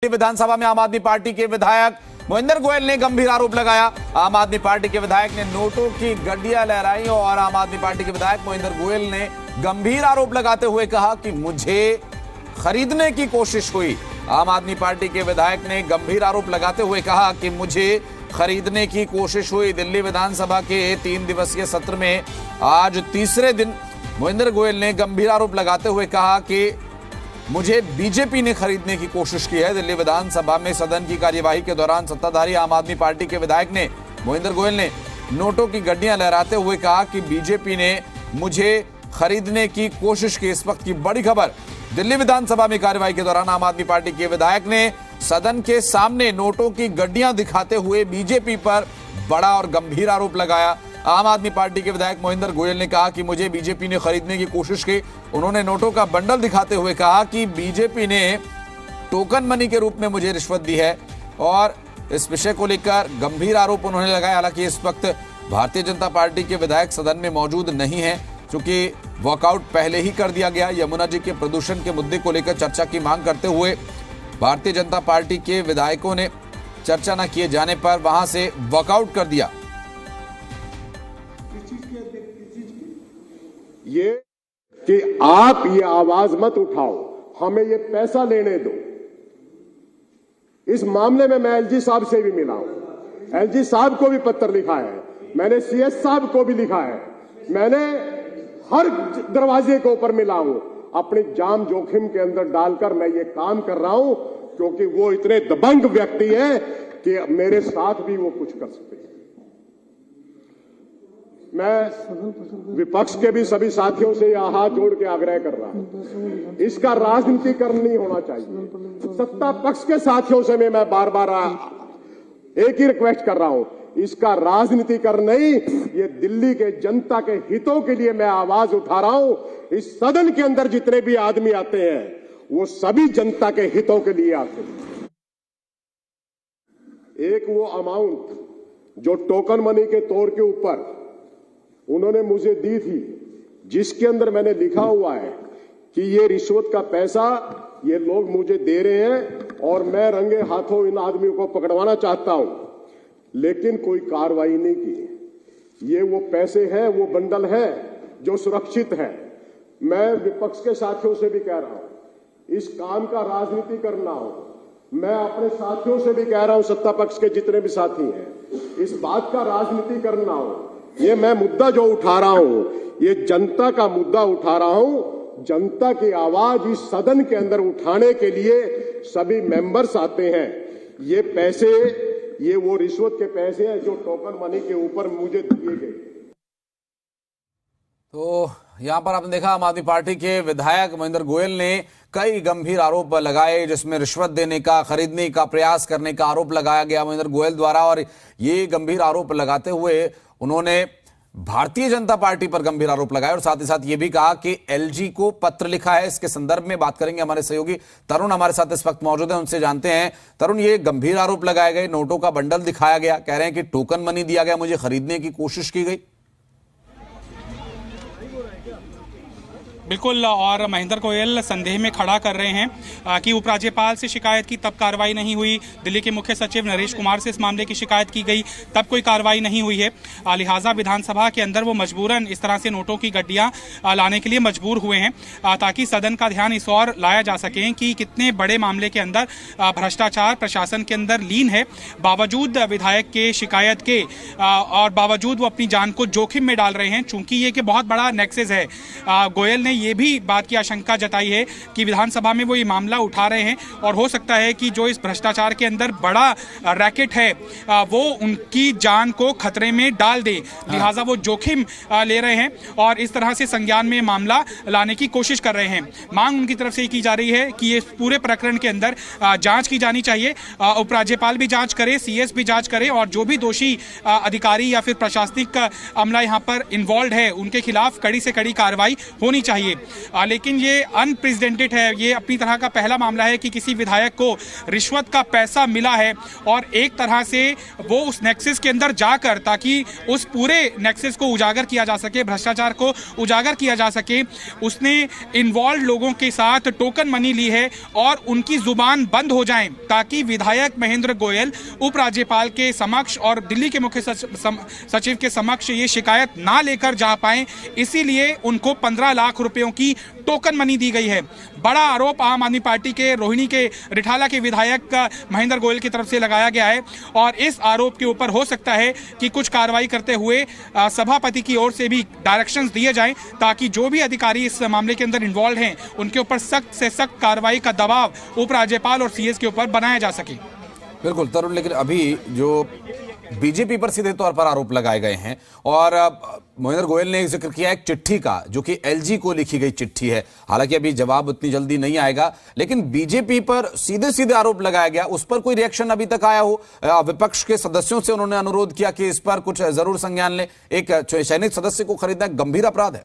विधानसभा में आम आदमी पार्टी के विधायक मोहिंदर गोयल ने गंभीर आरोप लगाया। आम आदमी पार्टी के विधायक ने नोटों की गड्डियां लहराई और आम आदमी पार्टी के विधायक मोहिंदर गोयल ने गंभीर आरोप लगाते हुए कहा कि मुझे खरीदने की कोशिश हुई। आम आदमी पार्टी के विधायक ने गंभीर आरोप लगाते हुए कहा कि मुझे खरीदने की कोशिश हुई। दिल्ली विधानसभा के 3 दिवसीय सत्र में आज तीसरे दिन मोहिंदर गोयल ने गंभीर आरोप लगाते हुए कहा कि मुझे बीजेपी ने खरीदने की कोशिश की है। दिल्ली विधानसभा में सदन की कार्यवाही के दौरान सत्ताधारी आम आदमी पार्टी के विधायक ने मोहिंदर गोयल ने नोटों की गड्डियां लहराते हुए कहा कि बीजेपी ने मुझे खरीदने की कोशिश की। इस वक्त की बड़ी खबर, दिल्ली विधानसभा में कार्यवाही के दौरान आम आदमी पार्टी के विधायक ने सदन के सामने नोटों की गड्डियां दिखाते हुए बीजेपी पर बड़ा और गंभीर आरोप लगाया। आम आदमी पार्टी के विधायक मोहिंदर गोयल ने कहा कि मुझे बीजेपी ने खरीदने की कोशिश की। उन्होंने नोटों का बंडल दिखाते हुए कहा कि बीजेपी ने टोकन मनी के रूप में मुझे रिश्वत दी है और इस विषय को लेकर गंभीर आरोप उन्होंने लगाया। हालांकि इस वक्त भारतीय जनता पार्टी के विधायक सदन में मौजूद नहीं है, क्योंकि वॉकआउट पहले ही कर दिया गया। यमुना जी के प्रदूषण के मुद्दे को लेकर चर्चा की मांग करते हुए भारतीय जनता पार्टी के विधायकों ने चर्चा न किए जाने पर वहां से वॉकआउट कर दिया। ये कि आप ये आवाज मत उठाओ, हमें ये पैसा लेने दो। इस मामले में मैं एलजी साहब से भी मिला हूं, एलजी साहब को भी पत्र लिखा है, मैंने सीएस साहब को भी लिखा है, मैंने हर दरवाजे के ऊपर मिला हूं। अपनी जान जोखिम के अंदर डालकर मैं ये काम कर रहा हूं, क्योंकि वो इतने दबंग व्यक्ति हैं कि मेरे साथ भी वो कुछ कर सकते हैं। मैं विपक्ष के भी सभी साथियों से यह हाथ जोड़ के आग्रह कर रहा हूं, इसका राजनीतिकरण नहीं होना चाहिए। सत्ता पक्ष के साथियों से मैं बार बार एक ही रिक्वेस्ट कर रहा हूं, इसका राजनीतिकरण नहीं, ये दिल्ली के जनता के हितों के लिए मैं आवाज उठा रहा हूं। इस सदन के अंदर जितने भी आदमी आते हैं वो सभी जनता के हितों के लिए आते हैं। एक वो अमाउंट जो टोकन मनी के तौर के ऊपर उन्होंने मुझे दी थी, जिसके अंदर मैंने लिखा हुआ है कि ये रिश्वत का पैसा ये लोग मुझे दे रहे हैं और मैं रंगे हाथों इन आदमियों को पकड़वाना चाहता हूं, लेकिन कोई कार्रवाई नहीं की। ये वो पैसे हैं, वो बंडल है जो सुरक्षित है। मैं विपक्ष के साथियों से भी कह रहा हूं, इस काम का राजनीतिकरण ना हो। मैं अपने साथियों से भी कह रहा हूं, सत्ता पक्ष के जितने भी साथी हैं, इस बात का राजनीतिकरण ना हो। ये मैं मुद्दा जो उठा रहा हूं, ये जनता का मुद्दा उठा रहा हूं। जनता की आवाज इस सदन के अंदर उठाने के लिए सभी मेंबर्स आते हैं। ये पैसे, ये वो रिश्वत के पैसे हैं जो टोकन मनी के ऊपर मुझे दिए गए। तो यहां पर आपने देखा, आम आदमी पार्टी के विधायक मोहिंदर गोयल ने कई गंभीर आरोप लगाए, जिसमें रिश्वत देने का, खरीदने का प्रयास करने का आरोप लगाया गया मोहिंदर गोयल द्वारा। और ये गंभीर आरोप लगाते हुए उन्होंने भारतीय जनता पार्टी पर गंभीर आरोप लगाए और साथ ही साथ ये भी कहा कि एलजी को पत्र लिखा है। इसके संदर्भ में बात करेंगे। हमारे सहयोगी तरुण हमारे साथ इस वक्त मौजूद है, उनसे जानते हैं। तरुण, ये गंभीर आरोप लगाए गए, नोटों का बंडल दिखाया गया, कह रहे हैं कि टोकन मनी दिया गया, मुझे खरीदने की कोशिश की गई। बिल्कुल, और महेंद्र गोयल संदेह में खड़ा कर रहे हैं कि उपराज्यपाल से शिकायत की तब कार्रवाई नहीं हुई, दिल्ली के मुख्य सचिव नरेश कुमार से इस मामले की शिकायत की गई तब कोई कार्रवाई नहीं हुई है। लिहाजा विधानसभा के अंदर वो मजबूरन इस तरह से नोटों की गड्डियां लाने के लिए मजबूर हुए हैं, ताकि सदन का ध्यान इस ओर लाया जा सके कि कितने बड़े मामले के अंदर भ्रष्टाचार प्रशासन के अंदर लीन है। बावजूद विधायक के शिकायत के और बावजूद वो अपनी जान को जोखिम में डाल रहे हैं, चूंकि ये कि बहुत बड़ा नेक्सस है। गोयल ने ये भी बात की आशंका जताई है कि विधानसभा में वो ये मामला उठा रहे हैं और हो सकता है कि जो इस भ्रष्टाचार के अंदर बड़ा रैकेट है वो उनकी जान को खतरे में डाल दे। लिहाजा वो जोखिम ले रहे हैं और इस तरह से संज्ञान में मामला लाने की कोशिश कर रहे हैं। मांग उनकी तरफ से की जा रही है कि ये पूरे प्रकरण के अंदर जांच की जानी चाहिए। उपराज्यपाल भी जांच करे, सीएस भी जांच करे और जो भी दोषी अधिकारी या फिर प्रशासनिक अमला यहाँ पर इन्वॉल्व है उनके खिलाफ कड़ी से कड़ी कार्रवाई होनी चाहिए। चाहिए, लेकिन ये अनप्रेसिडेंटेड है। ये अपनी तरह का पहला मामला है कि किसी विधायक को रिश्वत का पैसा मिला है और एक तरह से वो उस नेक्सस के अंदर जाकर, ताकि उस पूरे नेक्सस को उजागर किया जा सके, भ्रष्टाचार को उजागर किया जा सके, उसने इन्वॉल्व लोगों के साथ टोकन मनी ली है और उनकी जुबान बंद हो जाए, ताकि विधायक महेंद्र गोयल उपराज्यपाल के समक्ष और दिल्ली के मुख्य सचिव के समक्ष ये शिकायत ना लेकर जा पाए। इसीलिए उनको 15 लाख रुपयों की टोकन मनी दी गई है। बड़ा आरोप आम आदमी पार्टी के रोहिणी के रिठाला के विधायक महेंद्र गोयल की तरफ से लगाया गया है और इस आरोप के ऊपर हो सकता है कि कुछ कार्रवाई करते हुए सभापति की ओर से भी डायरेक्शंस दिए जाएं, ताकि जो भी अधिकारी इस मामले के अंदर इन्वॉल्व हैं उनके ऊपर सख्त से सख्त कार्रवाई का दबाव उपराज्यपाल और सीएस के ऊपर बनाया जा सके। बिल्कुल तरुण, लेकिन अभी जो बीजेपी पर सीधे तौर पर आरोप लगाए गए हैं और महेंद्र गोयल ने जिक्र किया एक चिट्ठी का, जो कि एलजी को लिखी गई चिट्ठी है। हालांकि अभी जवाब उतनी जल्दी नहीं आएगा, लेकिन बीजेपी पर सीधे सीधे आरोप लगाया गया, उस पर कोई रिएक्शन अभी तक आया हो? विपक्ष के सदस्यों से उन्होंने अनुरोध किया कि इस पर कुछ जरूर संज्ञान लें। एक सैनिक सदस्य को खरीदना गंभीर अपराध है।